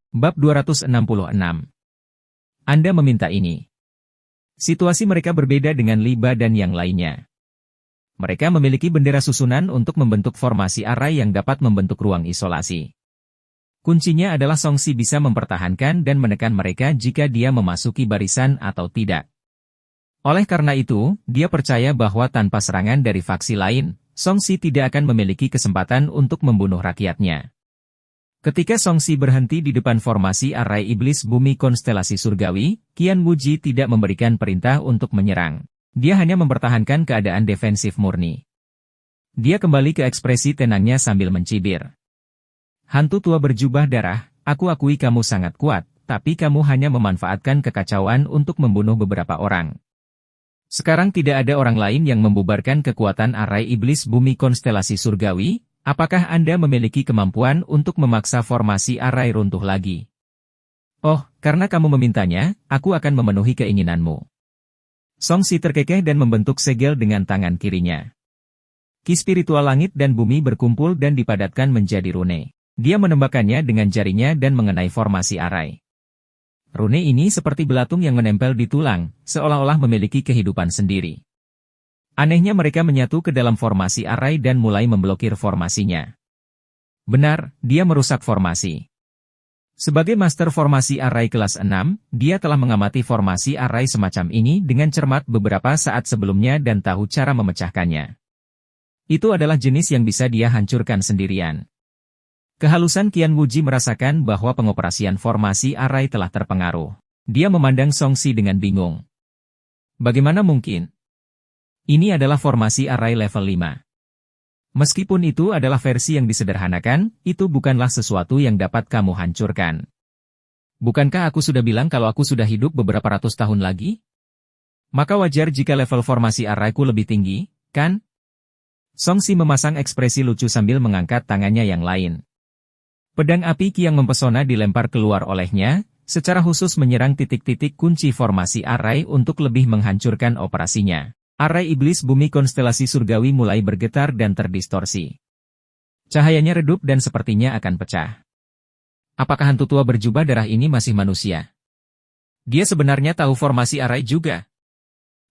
Bab 266. Anda meminta ini. Situasi mereka berbeda dengan Liba dan yang lainnya. Mereka memiliki bendera susunan untuk membentuk formasi arai yang dapat membentuk ruang isolasi. Kuncinya adalah Songsi bisa mempertahankan dan menekan mereka jika dia memasuki barisan atau tidak. Oleh karena itu, dia percaya bahwa tanpa serangan dari faksi lain, Songsi tidak akan memiliki kesempatan untuk membunuh rakyatnya. Ketika Songsi berhenti di depan formasi arai iblis bumi konstelasi surgawi, Qian Wuji tidak memberikan perintah untuk menyerang. Dia hanya mempertahankan keadaan defensif murni. Dia kembali ke ekspresi tenangnya sambil mencibir. Hantu tua berjubah darah, aku akui kamu sangat kuat, tapi kamu hanya memanfaatkan kekacauan untuk membunuh beberapa orang. Sekarang tidak ada orang lain yang membubarkan kekuatan arai iblis bumi konstelasi surgawi. Apakah Anda memiliki kemampuan untuk memaksa formasi arai runtuh lagi? Oh, karena kamu memintanya, aku akan memenuhi keinginanmu. Songsi terkekeh dan membentuk segel dengan tangan kirinya. Ki spiritual langit dan bumi berkumpul dan dipadatkan menjadi rune. Dia menembakkannya dengan jarinya dan mengenai formasi arai. Rune ini seperti belatung yang menempel di tulang, seolah-olah memiliki kehidupan sendiri. Anehnya mereka menyatu ke dalam formasi arai dan mulai memblokir formasinya. Benar, dia merusak formasi. Sebagai master formasi arai kelas 6, dia telah mengamati formasi arai semacam ini dengan cermat beberapa saat sebelumnya dan tahu cara memecahkannya. Itu adalah jenis yang bisa dia hancurkan sendirian. Kehalusan Qian Wuji merasakan bahwa pengoperasian formasi arai telah terpengaruh. Dia memandang Songsi dengan bingung. Bagaimana mungkin? Ini adalah formasi arai level 5. Meskipun itu adalah versi yang disederhanakan, itu bukanlah sesuatu yang dapat kamu hancurkan. Bukankah aku sudah bilang kalau aku sudah hidup beberapa ratus tahun lagi? Maka wajar jika level formasi araiku lebih tinggi, kan? Songsi memasang ekspresi lucu sambil mengangkat tangannya yang lain. Pedang api Qi yang mempesona dilempar keluar olehnya, secara khusus menyerang titik-titik kunci formasi arai untuk lebih menghancurkan operasinya. Arai iblis bumi konstelasi surgawi mulai bergetar dan terdistorsi. Cahayanya redup dan sepertinya akan pecah. Apakah hantu tua berjubah darah ini masih manusia? Dia sebenarnya tahu formasi arai juga.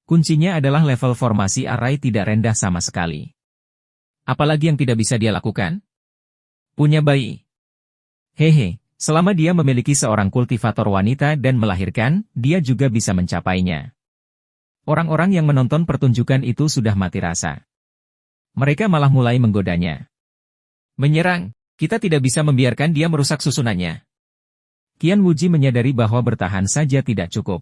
Kuncinya adalah level formasi arai tidak rendah sama sekali. Apalagi yang tidak bisa dia lakukan? Punya bayi. Hehe, selama dia memiliki seorang kultivator wanita dan melahirkan, dia juga bisa mencapainya. Orang-orang yang menonton pertunjukan itu sudah mati rasa. Mereka malah mulai menggodanya. Menyerang, kita tidak bisa membiarkan dia merusak susunannya. Qian Wuji menyadari bahwa bertahan saja tidak cukup.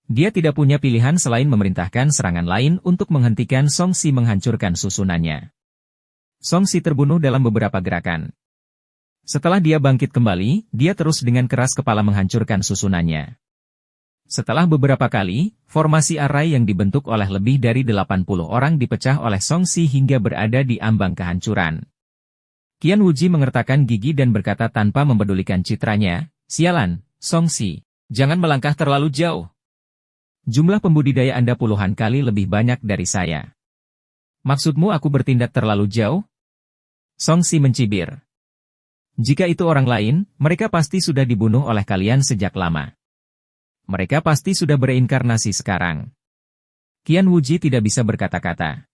Dia tidak punya pilihan selain memerintahkan serangan lain untuk menghentikan Songsi menghancurkan susunannya. Songsi terbunuh dalam beberapa gerakan. Setelah dia bangkit kembali, dia terus dengan keras kepala menghancurkan susunannya. Setelah beberapa kali, formasi arai yang dibentuk oleh lebih dari 80 orang dipecah oleh Songsi hingga berada di ambang kehancuran. Qian Wuji mengertakkan gigi dan berkata tanpa mempedulikan citranya, "Sialan, Songsi, jangan melangkah terlalu jauh. Jumlah pembudidaya Anda puluhan kali lebih banyak dari saya. Maksudmu aku bertindak terlalu jauh?" Songsi mencibir. "Jika itu orang lain, mereka pasti sudah dibunuh oleh kalian sejak lama. Mereka pasti sudah bereinkarnasi sekarang." Qian Wuji tidak bisa berkata-kata.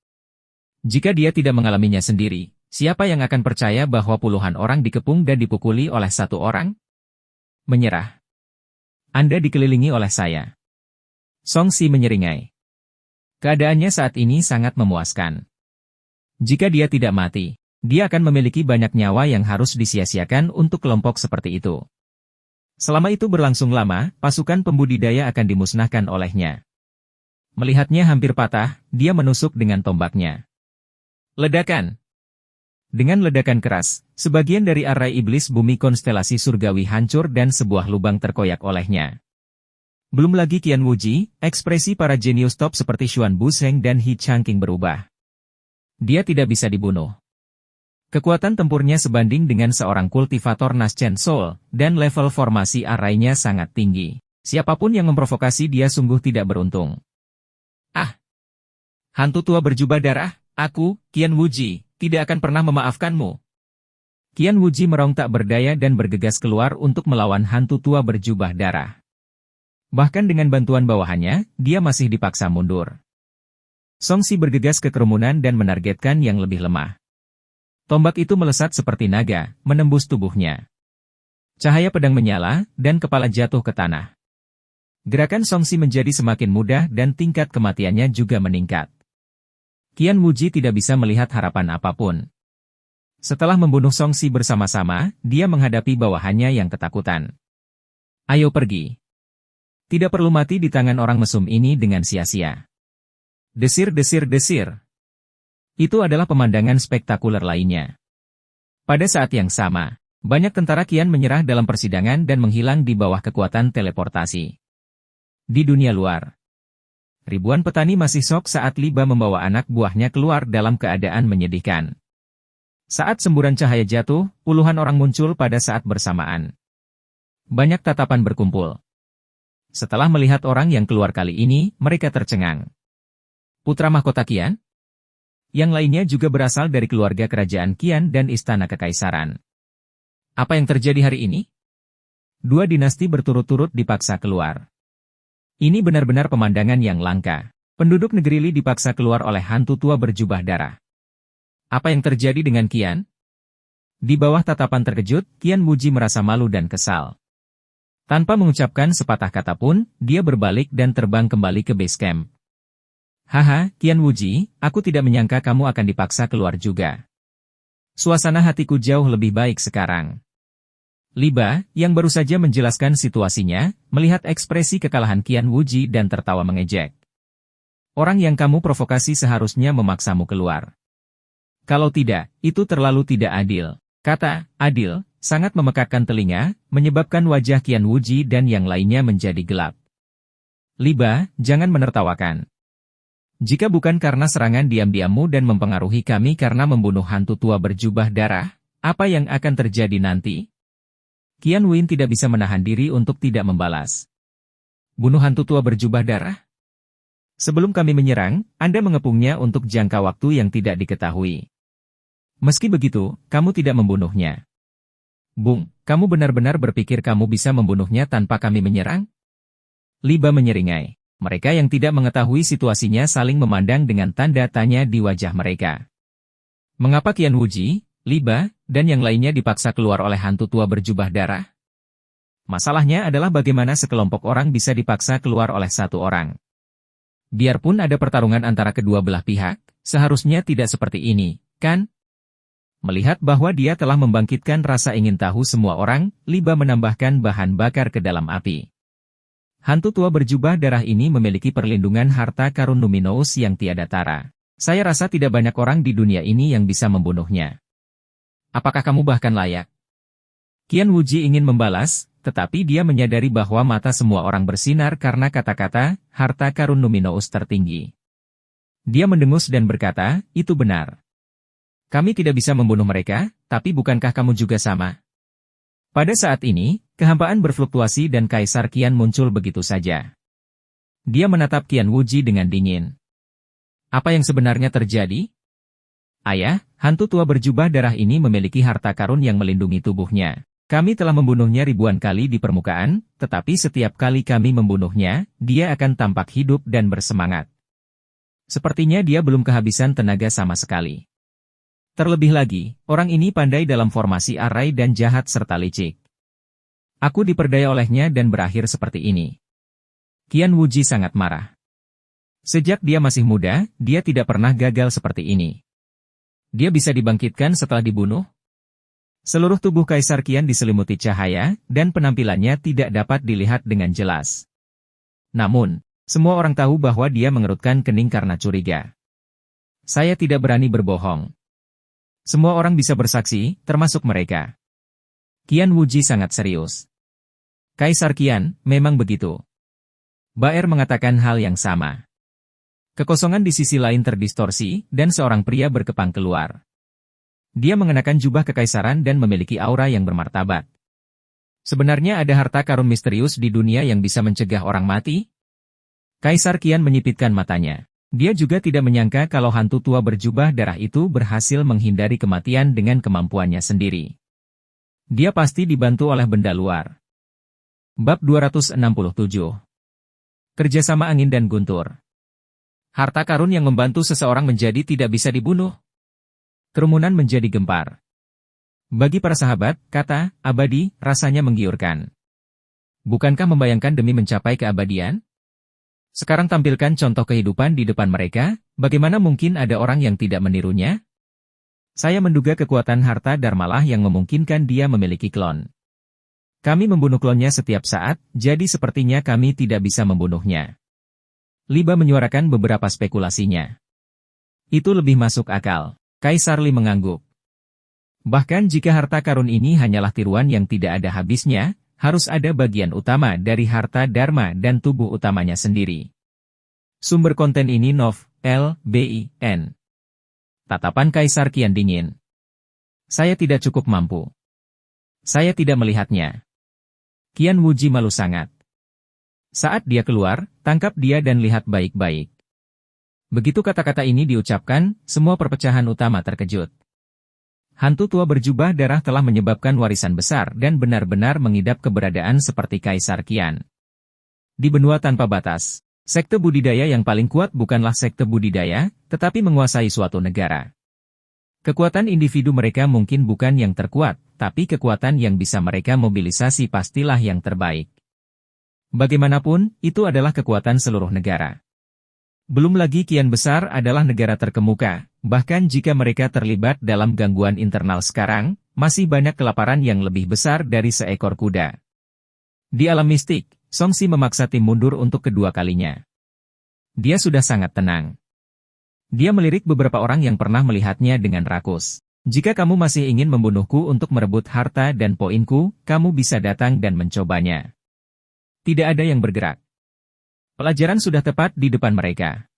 Jika dia tidak mengalaminya sendiri, siapa yang akan percaya bahwa puluhan orang dikepung dan dipukuli oleh satu orang? Menyerah. Anda dikelilingi oleh saya. Songsi menyeringai. Keadaannya saat ini sangat memuaskan. Jika dia tidak mati, dia akan memiliki banyak nyawa yang harus disia-siakan untuk kelompok seperti itu. Selama itu berlangsung lama, pasukan pembudidaya akan dimusnahkan olehnya. Melihatnya hampir patah, dia menusuk dengan tombaknya. Ledakan. Dengan ledakan keras, sebagian dari arai iblis bumi konstelasi surgawi hancur dan sebuah lubang terkoyak olehnya. Belum lagi Qian Wuji, ekspresi para jenius top seperti Xuan Busheng dan He Changqing berubah. Dia tidak bisa dibunuh. Kekuatan tempurnya sebanding dengan seorang kultivator Naschen Soul, dan level formasi arainya sangat tinggi. Siapapun yang memprovokasi dia sungguh tidak beruntung. Ah! Hantu tua berjubah darah, aku, Qian Wuji, tidak akan pernah memaafkanmu. Qian Wuji merong tak berdaya dan bergegas keluar untuk melawan hantu tua berjubah darah. Bahkan dengan bantuan bawahannya, dia masih dipaksa mundur. Song Si bergegas ke kerumunan dan menargetkan yang lebih lemah. Tombak itu melesat seperti naga, menembus tubuhnya. Cahaya pedang menyala, dan kepala jatuh ke tanah. Gerakan Song Si menjadi semakin mudah dan tingkat kematiannya juga meningkat. Qian Wuji tidak bisa melihat harapan apapun. Setelah membunuh Song Si bersama-sama, dia menghadapi bawahannya yang ketakutan. Ayo pergi. Tidak perlu mati di tangan orang mesum ini dengan sia-sia. Desir-desir-desir. Itu adalah pemandangan spektakuler lainnya. Pada saat yang sama, banyak tentara Qian menyerah dalam persidangan dan menghilang di bawah kekuatan teleportasi. Di dunia luar, ribuan petani masih syok saat Li Ba membawa anak buahnya keluar dalam keadaan menyedihkan. Saat semburan cahaya jatuh, puluhan orang muncul pada saat bersamaan. Banyak tatapan berkumpul. Setelah melihat orang yang keluar kali ini, mereka tercengang. Putra mahkota Qian? Yang lainnya juga berasal dari keluarga kerajaan Qian dan istana kekaisaran. Apa yang terjadi hari ini? Dua dinasti berturut-turut dipaksa keluar. Ini benar-benar pemandangan yang langka. Penduduk negeri Li dipaksa keluar oleh hantu tua berjubah darah. Apa yang terjadi dengan Qian? Di bawah tatapan terkejut, Qian Wuji merasa malu dan kesal. Tanpa mengucapkan sepatah kata pun, dia berbalik dan terbang kembali ke base camp. Haha, Qian Wuji, aku tidak menyangka kamu akan dipaksa keluar juga. Suasana hatiku jauh lebih baik sekarang. Li Ba, yang baru saja menjelaskan situasinya, melihat ekspresi kekalahan Qian Wuji dan tertawa mengejek. Orang yang kamu provokasi seharusnya memaksamu keluar. Kalau tidak, itu terlalu tidak adil. Kata adil sangat memekakkan telinga, menyebabkan wajah Qian Wuji dan yang lainnya menjadi gelap. Li Ba, jangan menertawakan. Jika bukan karena serangan diam-diammu dan mempengaruhi kami karena membunuh hantu tua berjubah darah, apa yang akan terjadi nanti? Qian Win tidak bisa menahan diri untuk tidak membalas. Bunuh hantu tua berjubah darah? Sebelum kami menyerang, Anda mengepungnya untuk jangka waktu yang tidak diketahui. Meski begitu, kamu tidak membunuhnya. Bung, kamu benar-benar berpikir kamu bisa membunuhnya tanpa kami menyerang? Li Ba menyeringai. Mereka yang tidak mengetahui situasinya saling memandang dengan tanda tanya di wajah mereka. Mengapa Qian Wuji, Li Ba, dan yang lainnya dipaksa keluar oleh hantu tua berjubah darah? Masalahnya adalah bagaimana sekelompok orang bisa dipaksa keluar oleh satu orang. Biarpun ada pertarungan antara kedua belah pihak, seharusnya tidak seperti ini, kan? Melihat bahwa dia telah membangkitkan rasa ingin tahu semua orang, Li Ba menambahkan bahan bakar ke dalam api. Hantu tua berjubah darah ini memiliki perlindungan harta karun luminous yang tiada tara. Saya rasa tidak banyak orang di dunia ini yang bisa membunuhnya. Apakah kamu bahkan layak? Qian Wuji ingin membalas, tetapi dia menyadari bahwa mata semua orang bersinar karena kata-kata, harta karun luminous tertinggi. Dia mendengus dan berkata, itu benar. Kami tidak bisa membunuh mereka, tapi bukankah kamu juga sama? Pada saat ini, kehampaan berfluktuasi dan Kaisar Qian muncul begitu saja. Dia menatap Qian Wuji dengan dingin. Apa yang sebenarnya terjadi? Ayah, hantu tua berjubah darah ini memiliki harta karun yang melindungi tubuhnya. Kami telah membunuhnya ribuan kali di permukaan, tetapi setiap kali kami membunuhnya, dia akan tampak hidup dan bersemangat. Sepertinya dia belum kehabisan tenaga sama sekali. Terlebih lagi, orang ini pandai dalam formasi arai dan jahat serta licik. Aku diperdaya olehnya dan berakhir seperti ini. Qian Wuji sangat marah. Sejak dia masih muda, dia tidak pernah gagal seperti ini. Dia bisa dibangkitkan setelah dibunuh? Seluruh tubuh Kaisar Qian diselimuti cahaya, dan penampilannya tidak dapat dilihat dengan jelas. Namun, semua orang tahu bahwa dia mengerutkan kening karena curiga. Saya tidak berani berbohong. Semua orang bisa bersaksi, termasuk mereka. Qian Wuji sangat serius. Kaisar Qian, memang begitu. Baer mengatakan hal yang sama. Kekosongan di sisi lain terdistorsi, dan seorang pria berkepang keluar. Dia mengenakan jubah kekaisaran dan memiliki aura yang bermartabat. Sebenarnya ada harta karun misterius di dunia yang bisa mencegah orang mati? Kaisar Qian menyipitkan matanya. Dia juga tidak menyangka kalau hantu tua berjubah darah itu berhasil menghindari kematian dengan kemampuannya sendiri. Dia pasti dibantu oleh benda luar. Bab 267. Kerjasama angin dan guntur. Harta karun yang membantu seseorang menjadi tidak bisa dibunuh. Kerumunan menjadi gempar. Bagi para sahabat, kata abadi rasanya menggiurkan. Bukankah membayangkan demi mencapai keabadian? Sekarang tampilkan contoh kehidupan di depan mereka, bagaimana mungkin ada orang yang tidak menirunya? Saya menduga kekuatan harta Dharmalah yang memungkinkan dia memiliki klon. Kami membunuh klonnya setiap saat, jadi sepertinya kami tidak bisa membunuhnya. Liba menyuarakan beberapa spekulasinya. Itu lebih masuk akal. Kaisar Li mengangguk. Bahkan jika harta karun ini hanyalah tiruan yang tidak ada habisnya, harus ada bagian utama dari harta Dharma dan tubuh utamanya sendiri. Sumber konten ini Nov, L, B, I, N. Tatapan Kaisar kian dingin. Saya tidak cukup mampu. Saya tidak melihatnya. Qian Wuji malu sangat. Saat dia keluar, tangkap dia dan lihat baik-baik. Begitu kata-kata ini diucapkan, semua perpecahan utama terkejut. Hantu tua berjubah darah telah menyebabkan warisan besar dan benar-benar mengidap keberadaan seperti Kaisar Qian. Di benua tanpa batas, sekte budidaya yang paling kuat bukanlah sekte budidaya, tetapi menguasai suatu negara. Kekuatan individu mereka mungkin bukan yang terkuat, tapi kekuatan yang bisa mereka mobilisasi pastilah yang terbaik. Bagaimanapun, itu adalah kekuatan seluruh negara. Belum lagi kian besar adalah negara terkemuka, bahkan jika mereka terlibat dalam gangguan internal sekarang, masih banyak kelaparan yang lebih besar dari seekor kuda. Di alam mistik, Songsi memaksa tim mundur untuk kedua kalinya. Dia sudah sangat tenang. Dia melirik beberapa orang yang pernah melihatnya dengan rakus. Jika kamu masih ingin membunuhku untuk merebut harta dan poinku, kamu bisa datang dan mencobanya. Tidak ada yang bergerak. Pelajaran sudah tepat di depan mereka.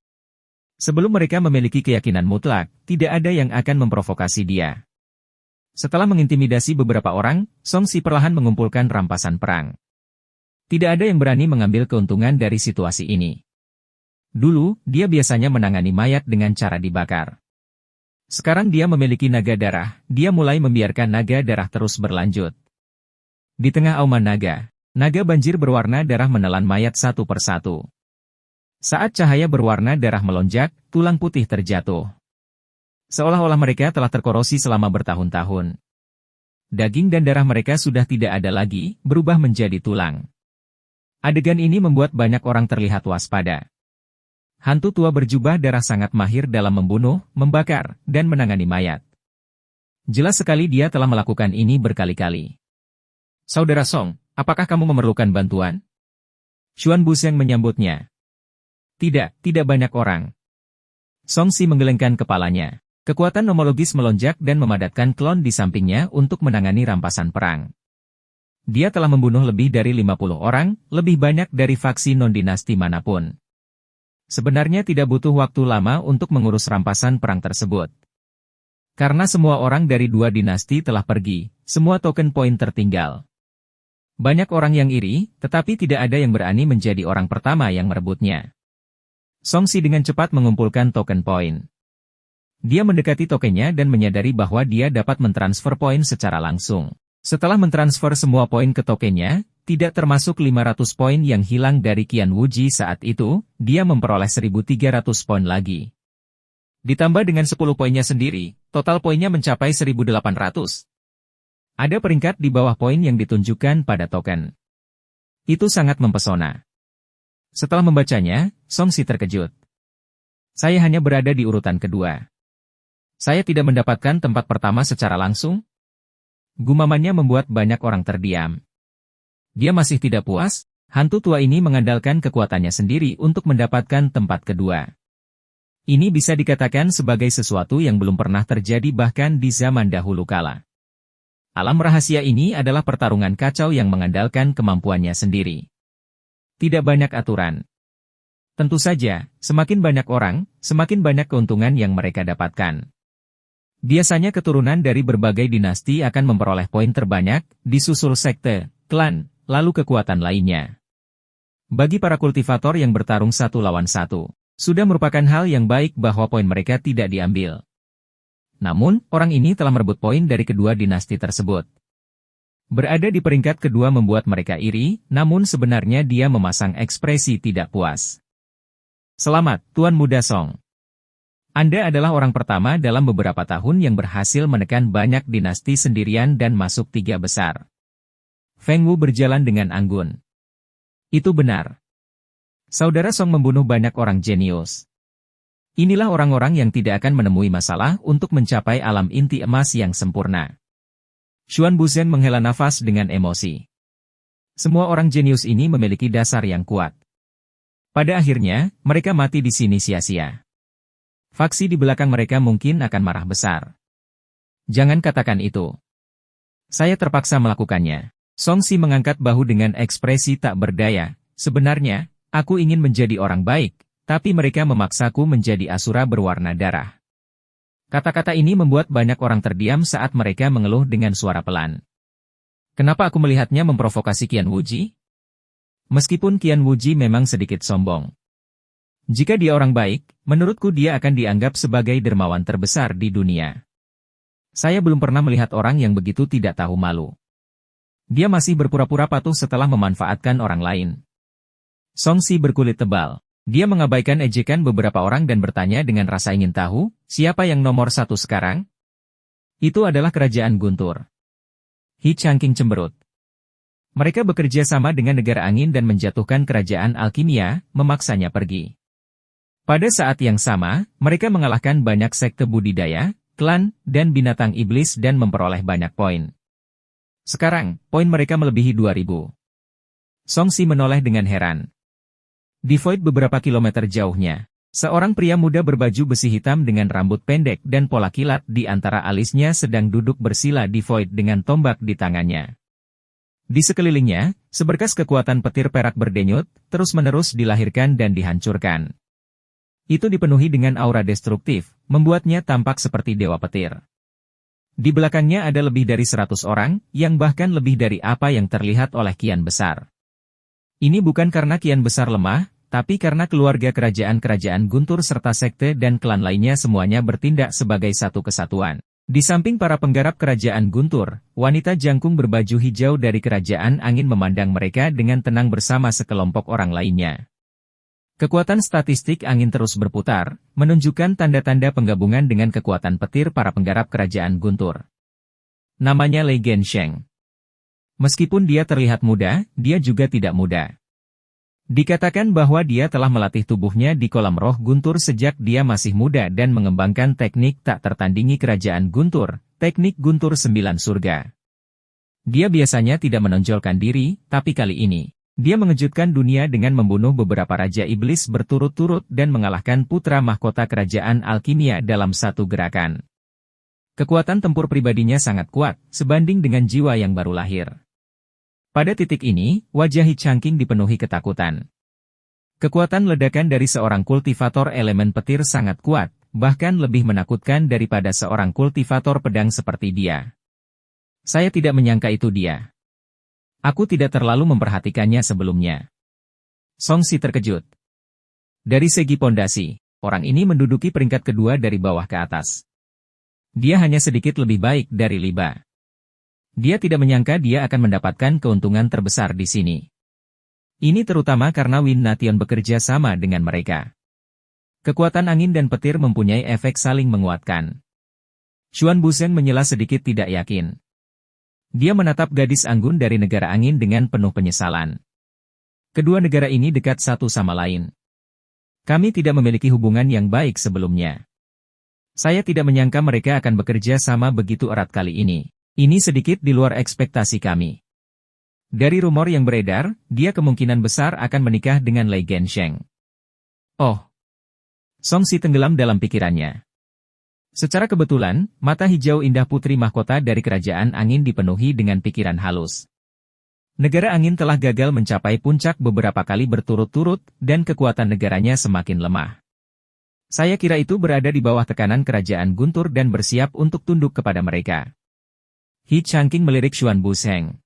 Sebelum mereka memiliki keyakinan mutlak, tidak ada yang akan memprovokasi dia. Setelah mengintimidasi beberapa orang, Songsi perlahan mengumpulkan rampasan perang. Tidak ada yang berani mengambil keuntungan dari situasi ini. Dulu, dia biasanya menangani mayat dengan cara dibakar. Sekarang dia memiliki naga darah, dia mulai membiarkan naga darah terus berlanjut. Di tengah auman naga, naga banjir berwarna darah menelan mayat satu persatu. Saat cahaya berwarna darah melonjak, tulang putih terjatuh. Seolah-olah mereka telah terkorosi selama bertahun-tahun. Daging dan darah mereka sudah tidak ada lagi, berubah menjadi tulang. Adegan ini membuat banyak orang terlihat waspada. Hantu tua berjubah darah sangat mahir dalam membunuh, membakar, dan menangani mayat. Jelas sekali dia telah melakukan ini berkali-kali. Saudara Song, apakah kamu memerlukan bantuan? Xuan Busheng menyambutnya. Tidak banyak orang. Songsi menggelengkan kepalanya. Kekuatan nomologis melonjak dan memadatkan klon di sampingnya untuk menangani rampasan perang. Dia telah membunuh lebih dari 50 orang, lebih banyak dari faksi non-dinasti manapun. Sebenarnya tidak butuh waktu lama untuk mengurus rampasan perang tersebut. Karena semua orang dari dua dinasti telah pergi, semua token poin tertinggal. Banyak orang yang iri, tetapi tidak ada yang berani menjadi orang pertama yang merebutnya. Songsi dengan cepat mengumpulkan token poin. Dia mendekati tokennya dan menyadari bahwa dia dapat mentransfer poin secara langsung. Setelah mentransfer semua poin ke tokennya, tidak termasuk 500 poin yang hilang dari Qian Wuji saat itu, dia memperoleh 1.300 poin lagi. Ditambah dengan 10 poinnya sendiri, total poinnya mencapai 1.800. Ada peringkat di bawah poin yang ditunjukkan pada token. Itu sangat mempesona. Setelah membacanya, Songsi terkejut. Saya hanya berada di urutan kedua. Saya tidak mendapatkan tempat pertama secara langsung. Gumamannya membuat banyak orang terdiam. Dia masih tidak puas, hantu tua ini mengandalkan kekuatannya sendiri untuk mendapatkan tempat kedua. Ini bisa dikatakan sebagai sesuatu yang belum pernah terjadi bahkan di zaman dahulu kala. Alam rahasia ini adalah pertarungan kacau yang mengandalkan kemampuannya sendiri. Tidak banyak aturan. Tentu saja, semakin banyak orang, semakin banyak keuntungan yang mereka dapatkan. Biasanya keturunan dari berbagai dinasti akan memperoleh poin terbanyak, disusul sekte, klan, lalu kekuatan lainnya. Bagi para kultivator yang bertarung satu lawan satu, sudah merupakan hal yang baik bahwa poin mereka tidak diambil. Namun, orang ini telah merebut poin dari kedua dinasti tersebut. Berada di peringkat kedua membuat mereka iri, namun sebenarnya dia memasang ekspresi tidak puas. Selamat, Tuan Muda Song. Anda adalah orang pertama dalam beberapa tahun yang berhasil menekan banyak dinasti sendirian dan masuk 3 besar. Feng Wu berjalan dengan anggun. Itu benar. Saudara Song membunuh banyak orang jenius. Inilah orang-orang yang tidak akan menemui masalah untuk mencapai alam inti emas yang sempurna. Xuan Buzen menghela nafas dengan emosi. Semua orang jenius ini memiliki dasar yang kuat. Pada akhirnya, mereka mati di sini sia-sia. Faksi di belakang mereka mungkin akan marah besar. Jangan katakan itu. Saya terpaksa melakukannya. Song Si mengangkat bahu dengan ekspresi tak berdaya. Sebenarnya, aku ingin menjadi orang baik, tapi mereka memaksaku menjadi asura berwarna darah. Kata-kata ini membuat banyak orang terdiam saat mereka mengeluh dengan suara pelan. Kenapa aku melihatnya memprovokasi Qian Wuji? Meskipun Qian Wuji memang sedikit sombong. Jika dia orang baik, menurutku dia akan dianggap sebagai dermawan terbesar di dunia. Saya belum pernah melihat orang yang begitu tidak tahu malu. Dia masih berpura-pura patuh setelah memanfaatkan orang lain. Song Si berkulit tebal. Dia mengabaikan ejekan beberapa orang dan bertanya dengan rasa ingin tahu, siapa yang nomor 1 sekarang? Itu adalah kerajaan Guntur. He Changqing cemberut. Mereka bekerja sama dengan negara angin dan menjatuhkan kerajaan alkimia, memaksanya pergi. Pada saat yang sama, mereka mengalahkan banyak sekte budidaya, klan, dan binatang iblis dan memperoleh banyak poin. Sekarang, poin mereka melebihi 2000. Song Si menoleh dengan heran. Di void beberapa kilometer jauhnya, seorang pria muda berbaju besi hitam dengan rambut pendek dan pola kilat di antara alisnya sedang duduk bersila di void dengan tombak di tangannya. Di sekelilingnya, seberkas kekuatan petir perak berdenyut, terus-menerus dilahirkan dan dihancurkan. Itu dipenuhi dengan aura destruktif, membuatnya tampak seperti dewa petir. Di belakangnya ada lebih dari 100 orang, yang bahkan lebih dari apa yang terlihat oleh Kian Besar. Ini bukan karena Kian Besar lemah, tapi karena keluarga kerajaan-kerajaan Guntur serta sekte dan klan lainnya semuanya bertindak sebagai satu kesatuan. Di samping para penggarap kerajaan Guntur, wanita jangkung berbaju hijau dari kerajaan angin memandang mereka dengan tenang bersama sekelompok orang lainnya. Kekuatan statistik angin terus berputar, menunjukkan tanda-tanda penggabungan dengan kekuatan petir para penggarap kerajaan Guntur. Namanya Lei Gensheng. Meskipun dia terlihat muda, dia juga tidak muda. Dikatakan bahwa dia telah melatih tubuhnya di kolam roh Guntur sejak dia masih muda dan mengembangkan teknik tak tertandingi kerajaan Guntur, teknik Guntur 9 surga. Dia biasanya tidak menonjolkan diri, tapi kali ini, dia mengejutkan dunia dengan membunuh beberapa raja iblis berturut-turut dan mengalahkan putra mahkota kerajaan alkimia dalam satu gerakan. Kekuatan tempur pribadinya sangat kuat, sebanding dengan jiwa yang baru lahir. Pada titik ini, wajah He Changqing dipenuhi ketakutan. Kekuatan ledakan dari seorang kultivator elemen petir sangat kuat, bahkan lebih menakutkan daripada seorang kultivator pedang seperti dia. Saya tidak menyangka itu dia. Aku tidak terlalu memperhatikannya sebelumnya. Song Si terkejut. Dari segi pondasi, orang ini menduduki peringkat kedua dari bawah ke atas. Dia hanya sedikit lebih baik dari Liba. Dia tidak menyangka dia akan mendapatkan keuntungan terbesar di sini. Ini terutama karena Win Nation bekerja sama dengan mereka. Kekuatan angin dan petir mempunyai efek saling menguatkan. Xuan Buzen menyela sedikit tidak yakin. Dia menatap gadis anggun dari negara angin dengan penuh penyesalan. Kedua negara ini dekat satu sama lain. Kami tidak memiliki hubungan yang baik sebelumnya. Saya tidak menyangka mereka akan bekerja sama begitu erat kali ini. Ini sedikit di luar ekspektasi kami. Dari rumor yang beredar, dia kemungkinan besar akan menikah dengan Lei Gensheng. Oh. Song Si tenggelam dalam pikirannya. Secara kebetulan, mata hijau indah putri mahkota dari kerajaan angin dipenuhi dengan pikiran halus. Negara angin telah gagal mencapai puncak beberapa kali berturut-turut, dan kekuatan negaranya semakin lemah. Saya kira itu berada di bawah tekanan kerajaan Guntur dan bersiap untuk tunduk kepada mereka. He Changqing melirik Xuan Busheng.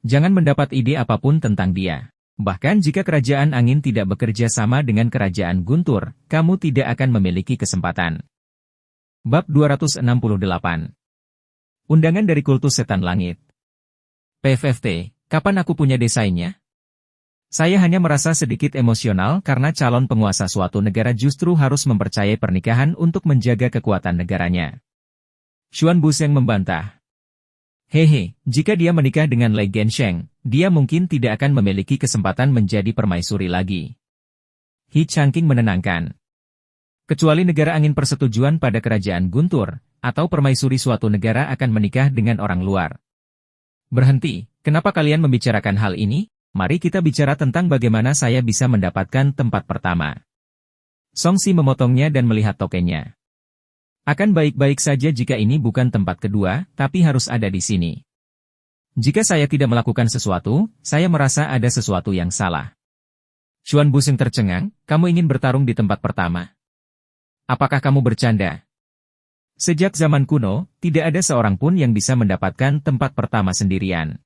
Jangan mendapat ide apapun tentang dia. Bahkan jika kerajaan angin tidak bekerja sama dengan kerajaan Guntur, kamu tidak akan memiliki kesempatan. Bab 268. Undangan dari Kultus Setan Langit. PFFT, kapan aku punya desainnya? Saya hanya merasa sedikit emosional karena calon penguasa suatu negara justru harus mempercayai pernikahan untuk menjaga kekuatan negaranya. Xuan Busheng membantah. Hehe, jika dia menikah dengan Lei Gensheng, dia mungkin tidak akan memiliki kesempatan menjadi permaisuri lagi. He Changqing menenangkan. Kecuali negara angin persetujuan pada kerajaan Guntur, atau permaisuri suatu negara akan menikah dengan orang luar. Berhenti, kenapa kalian membicarakan hal ini? Mari kita bicara tentang bagaimana saya bisa mendapatkan tempat pertama. Song Si memotongnya dan melihat tokennya. Akan baik-baik saja jika ini bukan tempat kedua, tapi harus ada di sini. Jika saya tidak melakukan sesuatu, saya merasa ada sesuatu yang salah. Xuan Busheng tercengang, kamu ingin bertarung di tempat pertama? Apakah kamu bercanda? Sejak zaman kuno, tidak ada seorang pun yang bisa mendapatkan tempat pertama sendirian.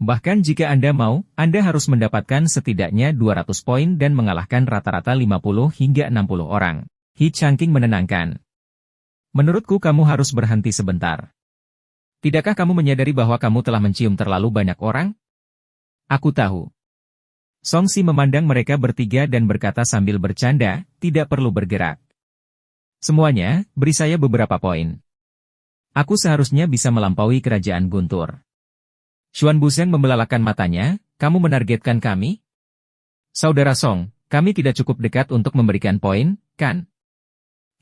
Bahkan jika Anda mau, Anda harus mendapatkan setidaknya 200 poin dan mengalahkan rata-rata 50 hingga 60 orang. He Changqing menenangkan. Menurutku kamu harus berhenti sebentar. Tidakkah kamu menyadari bahwa kamu telah mencium terlalu banyak orang? Aku tahu. Song Si memandang mereka bertiga dan berkata sambil bercanda, tidak perlu bergerak. Semuanya, beri saya beberapa poin. Aku seharusnya bisa melampaui kerajaan Guntur. Xuan Busheng membelalakan matanya, kamu menargetkan kami? Saudara Song, kami tidak cukup dekat untuk memberikan poin, kan?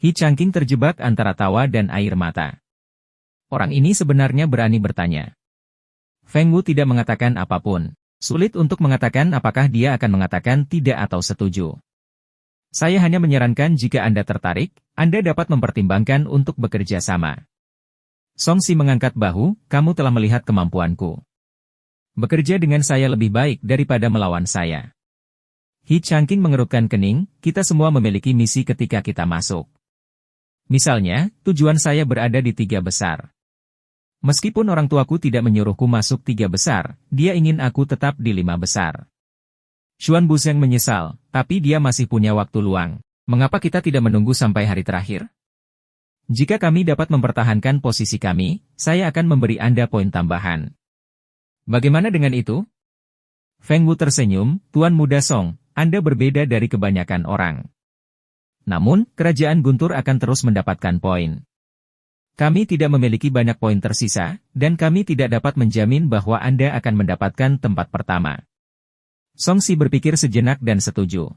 He Changqing terjebak antara tawa dan air mata. Orang ini sebenarnya berani bertanya. Feng Wu tidak mengatakan apapun. Sulit untuk mengatakan apakah dia akan mengatakan tidak atau setuju. Saya hanya menyarankan jika Anda tertarik, Anda dapat mempertimbangkan untuk bekerja sama. Song Si mengangkat bahu, kamu telah melihat kemampuanku. Bekerja dengan saya lebih baik daripada melawan saya. He Changqing mengerutkan kening, kita semua memiliki misi ketika kita masuk. Misalnya, tujuan saya berada di 3 besar. Meskipun orang tuaku tidak menyuruhku masuk 3 besar, dia ingin aku tetap di 5 besar. Xuan Busheng menyesal, tapi dia masih punya waktu luang. Mengapa kita tidak menunggu sampai hari terakhir? Jika kami dapat mempertahankan posisi kami, saya akan memberi Anda poin tambahan. Bagaimana dengan itu? Feng Wu tersenyum, Tuan Muda Song, Anda berbeda dari kebanyakan orang. Namun, kerajaan Guntur akan terus mendapatkan poin. Kami tidak memiliki banyak poin tersisa, dan kami tidak dapat menjamin bahwa Anda akan mendapatkan tempat pertama. Song Si berpikir sejenak dan setuju.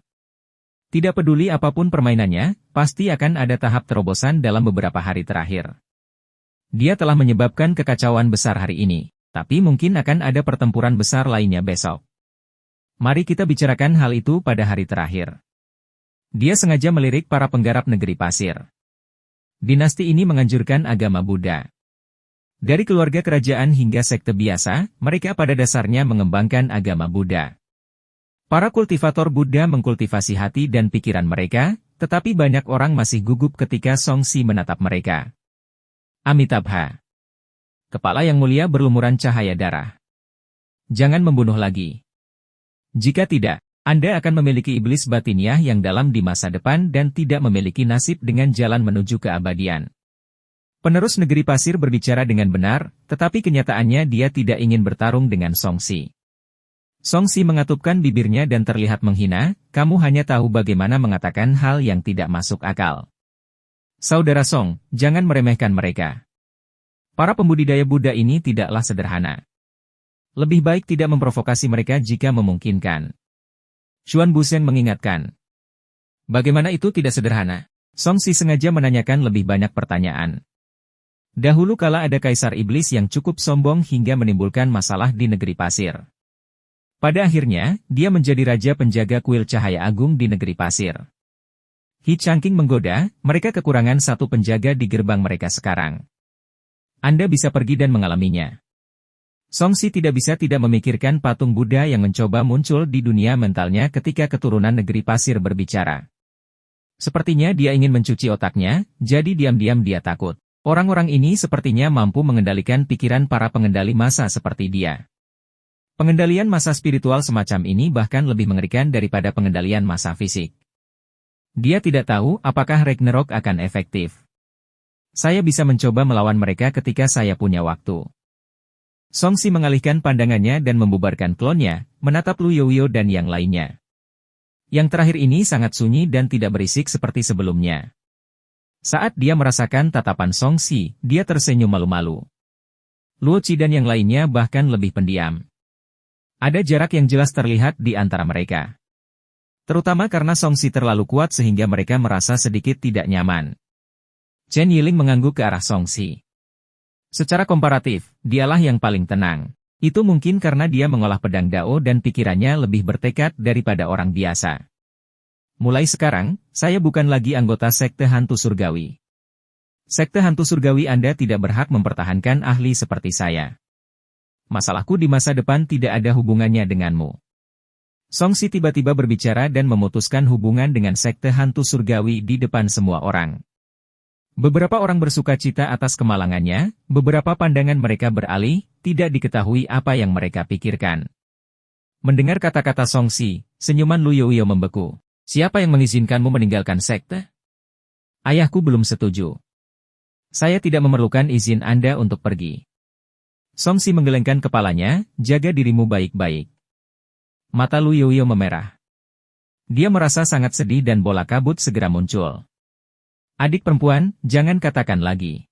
Tidak peduli apapun permainannya, pasti akan ada tahap terobosan dalam beberapa hari terakhir. Dia telah menyebabkan kekacauan besar hari ini, tapi mungkin akan ada pertempuran besar lainnya besok. Mari kita bicarakan hal itu pada hari terakhir. Dia sengaja melirik para penggarap negeri pasir. Dinasti ini menganjurkan agama Buddha. Dari keluarga kerajaan hingga sekte biasa, mereka pada dasarnya mengembangkan agama Buddha. Para kultivator Buddha mengkultivasi hati dan pikiran mereka, tetapi banyak orang masih gugup ketika Song Si menatap mereka. Amitabha. Kepala yang mulia berlumuran cahaya darah. Jangan membunuh lagi. Jika tidak, Anda akan memiliki iblis batiniah yang dalam di masa depan dan tidak memiliki nasib dengan jalan menuju keabadian. Penerus negeri pasir berbicara dengan benar, tetapi kenyataannya dia tidak ingin bertarung dengan Song Si. Song Si mengatupkan bibirnya dan terlihat menghina, kamu hanya tahu bagaimana mengatakan hal yang tidak masuk akal. Saudara Song, jangan meremehkan mereka. Para pembudidaya Buddha ini tidaklah sederhana. Lebih baik tidak memprovokasi mereka jika memungkinkan. Xuan Busheng mengingatkan. Bagaimana itu tidak sederhana? Song Si sengaja menanyakan lebih banyak pertanyaan. Dahulu kala ada kaisar iblis yang cukup sombong hingga menimbulkan masalah di negeri pasir. Pada akhirnya, dia menjadi raja penjaga kuil cahaya agung di negeri pasir. He Changqing menggoda, mereka kekurangan satu penjaga di gerbang mereka sekarang. Anda bisa pergi dan mengalaminya. Song Si tidak bisa tidak memikirkan patung Buddha yang mencoba muncul di dunia mentalnya ketika keturunan negeri pasir berbicara. Sepertinya dia ingin mencuci otaknya, jadi diam-diam dia takut. Orang-orang ini sepertinya mampu mengendalikan pikiran para pengendali massa seperti dia. Pengendalian massa spiritual semacam ini bahkan lebih mengerikan daripada pengendalian massa fisik. Dia tidak tahu apakah Ragnarok akan efektif. Saya bisa mencoba melawan mereka ketika saya punya waktu. Songsi mengalihkan pandangannya dan membubarkan klonnya, menatap Lu Yoyo dan yang lainnya. Yang terakhir ini sangat sunyi dan tidak berisik seperti sebelumnya. Saat dia merasakan tatapan Songsi, dia tersenyum malu-malu. Luo Qi dan yang lainnya bahkan lebih pendiam. Ada jarak yang jelas terlihat di antara mereka. Terutama karena Songsi terlalu kuat sehingga mereka merasa sedikit tidak nyaman. Chen Yiling mengangguk ke arah Songsi. Secara komparatif, dialah yang paling tenang. Itu mungkin karena dia mengolah pedang Dao dan pikirannya lebih bertekad daripada orang biasa. Mulai sekarang, saya bukan lagi anggota Sekte Hantu Surgawi. Sekte Hantu Surgawi Anda tidak berhak mempertahankan ahli seperti saya. Masalahku di masa depan tidak ada hubungannya denganmu. Songsi tiba-tiba berbicara dan memutuskan hubungan dengan Sekte Hantu Surgawi di depan semua orang. Beberapa orang bersuka cita atas kemalangannya, beberapa pandangan mereka beralih, tidak diketahui apa yang mereka pikirkan. Mendengar kata-kata Songsi, senyuman Lu Yoyo membeku. Siapa yang mengizinkanmu meninggalkan sekte? Ayahku belum setuju. Saya tidak memerlukan izin Anda untuk pergi. Songsi menggelengkan kepalanya, jaga dirimu baik-baik. Mata Lu Yoyo memerah. Dia merasa sangat sedih dan bola kabut segera muncul. Adik perempuan, jangan katakan lagi.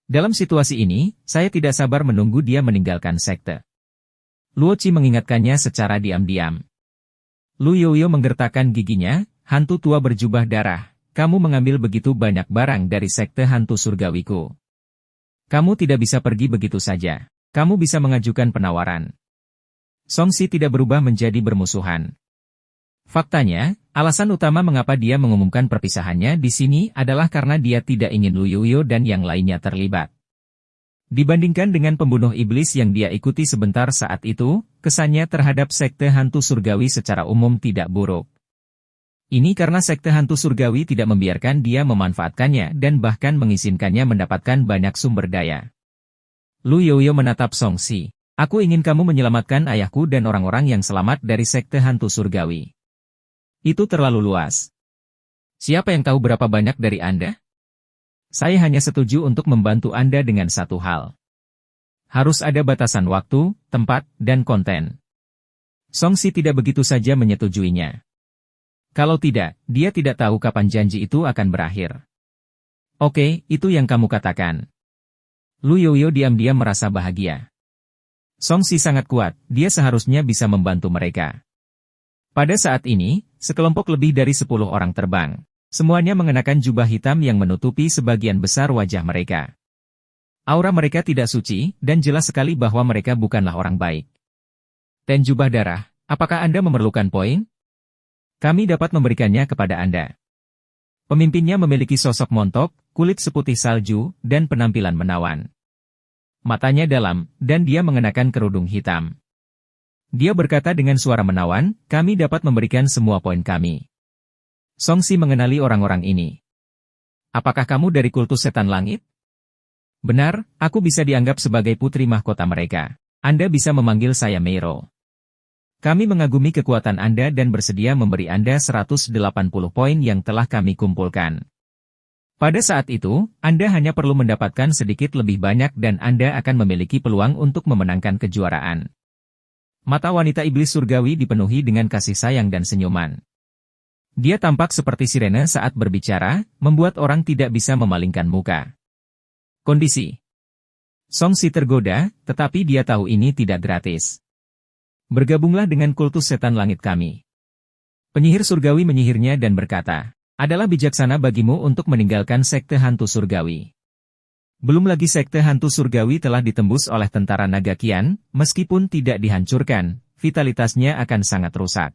Dalam situasi ini, saya tidak sabar menunggu dia meninggalkan sekte. Luo Qi mengingatkannya secara diam-diam. Lu Yoyo menggertakkan giginya, hantu tua berjubah darah, kamu mengambil begitu banyak barang dari sekte hantu surgawiku. Kamu tidak bisa pergi begitu saja. Kamu bisa mengajukan penawaran. Songsi tidak berubah menjadi bermusuhan. Faktanya, alasan utama mengapa dia mengumumkan perpisahannya di sini adalah karena dia tidak ingin Lu Yoyo dan yang lainnya terlibat. Dibandingkan dengan pembunuh iblis yang dia ikuti sebentar saat itu, kesannya terhadap sekte hantu surgawi secara umum tidak buruk. Ini karena sekte hantu surgawi tidak membiarkan dia memanfaatkannya dan bahkan mengizinkannya mendapatkan banyak sumber daya. Lu Yoyo menatap Songsi. Aku ingin kamu menyelamatkan ayahku dan orang-orang yang selamat dari sekte hantu surgawi. Itu terlalu luas. Siapa yang tahu berapa banyak dari Anda? Saya hanya setuju untuk membantu Anda dengan satu hal. Harus ada batasan waktu, tempat, dan konten. Songsi tidak begitu saja menyetujuinya. Kalau tidak, dia tidak tahu kapan janji itu akan berakhir. Oke, itu yang kamu katakan. Lu Yoyo diam-diam merasa bahagia. Songsi sangat kuat, dia seharusnya bisa membantu mereka. Pada saat ini, sekelompok lebih dari 10 orang terbang. Semuanya mengenakan jubah hitam yang menutupi sebagian besar wajah mereka. Aura mereka tidak suci, dan jelas sekali bahwa mereka bukanlah orang baik. Ten jubah darah, apakah Anda memerlukan poin? Kami dapat memberikannya kepada Anda. Pemimpinnya memiliki sosok montok, kulit seputih salju, dan penampilan menawan. Matanya dalam, dan dia mengenakan kerudung hitam. Dia berkata dengan suara menawan, kami dapat memberikan semua poin kami. Songsi mengenali orang-orang ini. Apakah kamu dari kultus setan langit? Benar, aku bisa dianggap sebagai putri mahkota mereka. Anda bisa memanggil saya Meiro. Kami mengagumi kekuatan Anda dan bersedia memberi Anda 180 poin yang telah kami kumpulkan. Pada saat itu, Anda hanya perlu mendapatkan sedikit lebih banyak dan Anda akan memiliki peluang untuk memenangkan kejuaraan. Mata wanita iblis surgawi dipenuhi dengan kasih sayang dan senyuman. Dia tampak seperti sirene saat berbicara, membuat orang tidak bisa memalingkan muka. Kondisi. Songsi tergoda, tetapi dia tahu ini tidak gratis. Bergabunglah dengan kultus setan langit kami. Penyihir surgawi menyihirnya dan berkata, adalah bijaksana bagimu untuk meninggalkan sekte hantu surgawi. Belum lagi sekte hantu surgawi telah ditembus oleh tentara naga Qian, meskipun tidak dihancurkan, vitalitasnya akan sangat rusak.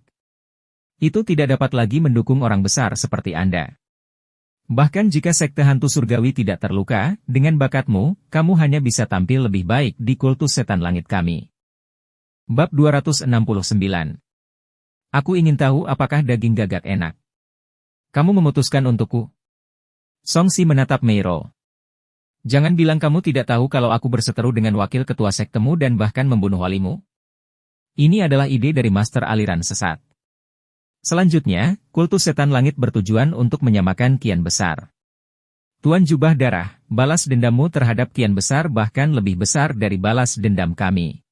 Itu tidak dapat lagi mendukung orang besar seperti Anda. Bahkan jika sekte hantu surgawi tidak terluka, dengan bakatmu, kamu hanya bisa tampil lebih baik di kultus setan langit kami. Bab 269. Aku ingin tahu apakah daging gagak enak. Kamu memutuskan untukku? Songsi menatap Meiro. Jangan bilang kamu tidak tahu kalau aku berseteru dengan wakil ketua sektemu dan bahkan membunuh walimu. Ini adalah ide dari master aliran sesat. Selanjutnya, kultus setan langit bertujuan untuk menyamakan Qian besar. Tuan Jubah Darah, balas dendammu terhadap Kian besar bahkan lebih besar dari balas dendam kami.